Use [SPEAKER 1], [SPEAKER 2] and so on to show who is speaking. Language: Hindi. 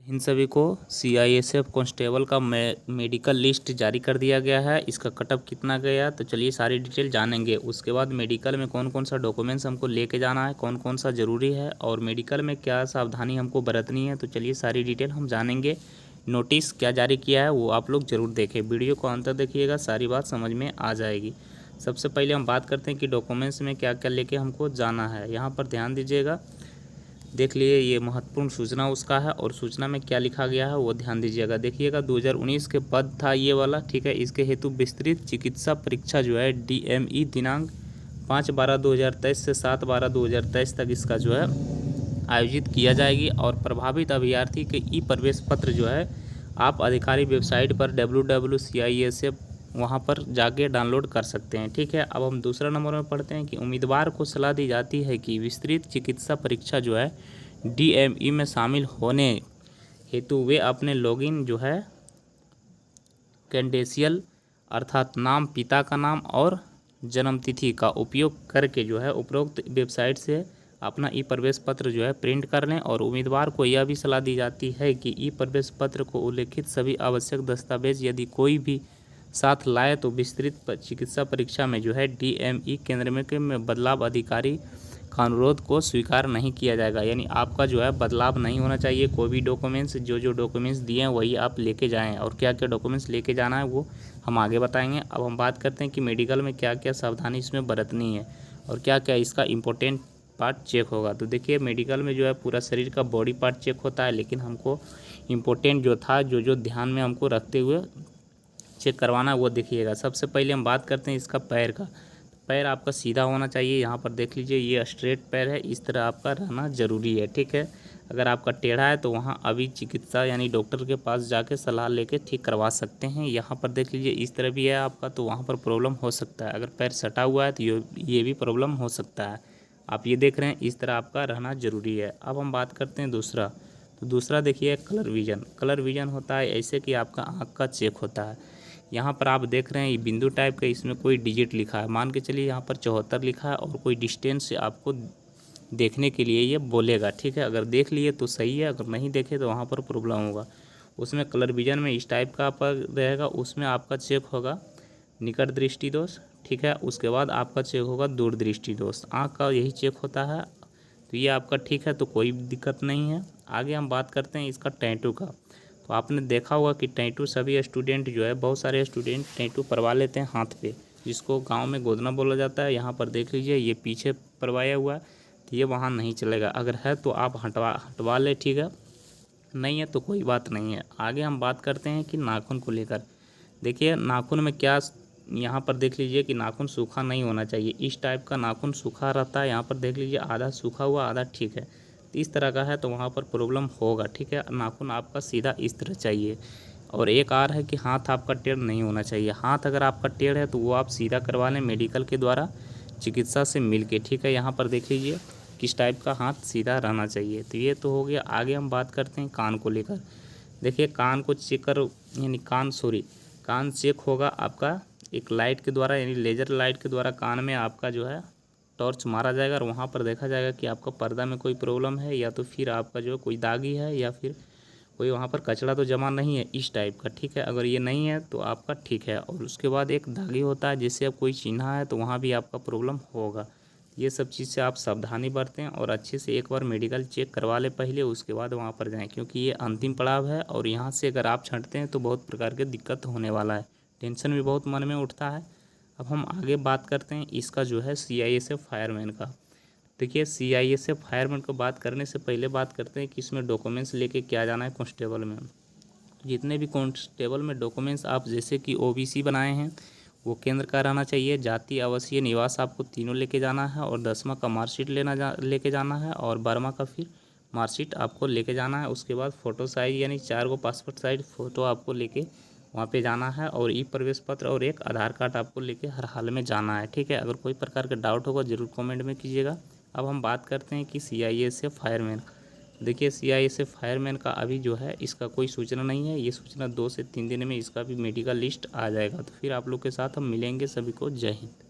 [SPEAKER 1] इन सभी को सीआईएसएफ कांस्टेबल का मेडिकल लिस्ट जारी कर दिया गया है। इसका कटअप कितना गया तो चलिए सारी डिटेल जानेंगे। उसके बाद मेडिकल में कौन कौन सा डॉक्यूमेंट्स हमको लेके जाना है, कौन कौन सा ज़रूरी है और मेडिकल में क्या सावधानी हमको बरतनी है, तो चलिए सारी डिटेल हम जानेंगे। नोटिस क्या जारी किया है वो आप लोग ज़रूर देखें, वीडियो को अंत तक देखिएगा, सारी बात समझ में आ जाएगी। सबसे पहले हम बात करते हैं कि डॉक्यूमेंट्स में क्या क्या लेके हमको जाना है। यहाँ पर ध्यान दीजिएगा, देख लिए ये महत्वपूर्ण सूचना उसका है और सूचना में क्या लिखा गया है वो ध्यान दीजिएगा। देखिएगा 2019 के पद था ये वाला, ठीक है। इसके हेतु विस्तृत चिकित्सा परीक्षा जो है DME दिनांक 5/12/2023 से 7/12/2023 तक इसका जो है आयोजित किया जाएगी। और प्रभावित अभ्यर्थी के ई प्रवेश पत्र जो है आप आधिकारिक वेबसाइट पर www.CISF वहाँ पर जाके डाउनलोड कर सकते हैं, ठीक है। अब हम दूसरा नंबर में पढ़ते हैं कि उम्मीदवार को सलाह दी जाती है कि विस्तृत चिकित्सा परीक्षा जो है DME में शामिल होने हेतु वे अपने लॉगिन जो है क्रेडेंशियल अर्थात नाम, पिता का नाम और जन्मतिथि का उपयोग करके जो है उपरोक्त वेबसाइट से अपना ई प्रवेश पत्र जो है प्रिंट कर लें। और उम्मीदवार को यह भी सलाह दी जाती है कि ई प्रवेश पत्र को उल्लेखित सभी आवश्यक दस्तावेज यदि कोई भी साथ लाए तो विस्तृत चिकित्सा परीक्षा में जो है DME केंद्र में बदलाव अधिकारी का अनुरोध को स्वीकार नहीं किया जाएगा। यानी आपका जो है बदलाव नहीं होना चाहिए। कोई भी डॉक्यूमेंट्स जो डॉक्यूमेंट्स दिए हैं वही आप लेके जाएं, और क्या क्या डॉक्यूमेंट्स लेके जाना है वो हम आगे बताएंगे। अब हम बात करते हैं कि मेडिकल में क्या क्या सावधानी इसमें बरतनी है और क्या क्या इसका इम्पोर्टेंट पार्ट चेक होगा। तो देखिए मेडिकल में जो है पूरा शरीर का बॉडी पार्ट चेक होता है, लेकिन हमको इम्पोर्टेंट जो था जो ध्यान में हमको रखते हुए चेक करवाना वो देखिएगा। सबसे पहले हम बात करते हैं इसका पैर का। पैर आपका सीधा होना चाहिए। यहाँ पर देख लीजिए ये स्ट्रेट पैर है, इस तरह आपका रहना ज़रूरी है, ठीक है। अगर आपका टेढ़ा है तो वहाँ अभी चिकित्सा यानी डॉक्टर के पास जाके सलाह लेके ठीक करवा सकते हैं। यहाँ पर देख लीजिए इस तरह भी है आपका, तो वहाँ पर प्रॉब्लम हो सकता है। अगर पैर सटा हुआ है तो ये भी प्रॉब्लम हो सकता है। आप ये देख रहे हैं, इस तरह आपका रहना ज़रूरी है। अब हम बात करते हैं दूसरा। तो दूसरा देखिए कलर विज़न। कलर विज़न होता है ऐसे कि आपका आँख का चेक होता है। यहाँ पर आप देख रहे हैं ये बिंदु टाइप का, इसमें कोई डिजिट लिखा है, मान के चलिए यहाँ पर 74 लिखा है और कोई डिस्टेंस से आपको देखने के लिए ये बोलेगा, ठीक है। अगर देख लिए तो सही है, अगर नहीं देखे तो वहाँ पर प्रॉब्लम होगा। उसमें कलर विजन में इस टाइप का आपका रहेगा, उसमें आपका चेक होगा निकट दृष्टि दोष, ठीक है। उसके बाद आपका चेक होगा दूर दृष्टि दोष। आँख का यही चेक होता है, तो ये आपका ठीक है, तो कोई दिक्कत नहीं है। आगे हम बात करते हैं इसका टैटू का। तो आपने देखा होगा कि टैटू सभी स्टूडेंट जो है, बहुत सारे स्टूडेंट टैटू परवा लेते हैं हाथ पे, जिसको गांव में गोदना बोला जाता है। यहाँ पर देख लीजिए ये पीछे परवाया हुआ है, तो ये वहाँ नहीं चलेगा। अगर है तो आप हटवा ले, ठीक है, नहीं है तो कोई बात नहीं है। आगे हम बात करते हैं कि नाखून को लेकर। देखिए नाखून में क्या, यहाँ पर देख लीजिए कि नाखून सूखा नहीं होना चाहिए। इस टाइप का नाखून सूखा रहता है, यहाँ पर देख लीजिए आधा सूखा हुआ आधा ठीक है, इस तरह का है तो वहाँ पर प्रॉब्लम होगा, ठीक है। नाखून आपका सीधा इस तरह चाहिए। और एक और है कि हाथ आपका टेढ़ नहीं होना चाहिए। हाथ अगर आपका टेढ़ है तो वो आप सीधा करवा लें मेडिकल के द्वारा चिकित्सा से मिल के, ठीक है। यहाँ पर देख लीजिए किस टाइप का हाथ सीधा रहना चाहिए। तो ये तो हो गया। आगे हम बात करते हैं कान को लेकर। देखिए कान को चेक कर यानी कान चेक होगा आपका एक लाइट के द्वारा, यानी लेज़र लाइट के द्वारा कान में आपका जो है टॉर्च मारा जाएगा और वहाँ पर देखा जाएगा कि आपका पर्दा में कोई प्रॉब्लम है या तो फिर आपका जो कोई दागी है या फिर कोई वहाँ पर कचरा तो जमा नहीं है इस टाइप का, ठीक है। अगर ये नहीं है तो आपका ठीक है। और उसके बाद एक दागी होता है जिससे अब कोई चिन्हा है तो वहाँ भी आपका प्रॉब्लम होगा। ये सब चीज़ से आप सावधानी बरतें और अच्छे से एक बार मेडिकल चेक करवा लें पहले, उसके बाद वहाँ पर जाएँ, क्योंकि ये अंतिम पड़ाव है और यहाँ से अगर आप छंटते हैं तो बहुत प्रकार की दिक्कत होने वाला है। टेंशन भी बहुत मन में उठता है। अब हम आगे बात करते हैं इसका जो है CISF फायरमैन का। देखिए CISF फायरमैन को बात करने से पहले बात करते हैं कि इसमें डॉक्यूमेंट्स लेके क्या जाना है कांस्टेबल में। जितने भी कांस्टेबल में डॉक्यूमेंट्स आप जैसे कि OBC बनाए हैं वो केंद्र का रहना चाहिए। जाति आवासीय निवास आपको तीनों लेके जाना है और 10वां का मार्कशीट लेके जाना है और 12वां का फिर मार्कशीट आपको लेके जाना है। उसके बाद फ़ोटो साइज़ यानी 4 पासपोर्ट साइज फ़ोटो आपको लेके वहाँ पे जाना है और ई प्रवेश पत्र और एक आधार कार्ड आपको लेके हर हाल में जाना है, ठीक है। अगर कोई प्रकार का डाउट होगा ज़रूर कमेंट में कीजिएगा। अब हम बात करते हैं कि CISF फायरमैन। देखिए CISF फायरमैन का अभी जो है इसका कोई सूचना नहीं है। ये सूचना 2 से 3 दिन में इसका भी मेडिकल लिस्ट आ जाएगा। तो फिर आप लोग के साथ हम मिलेंगे। सभी को जय हिंद।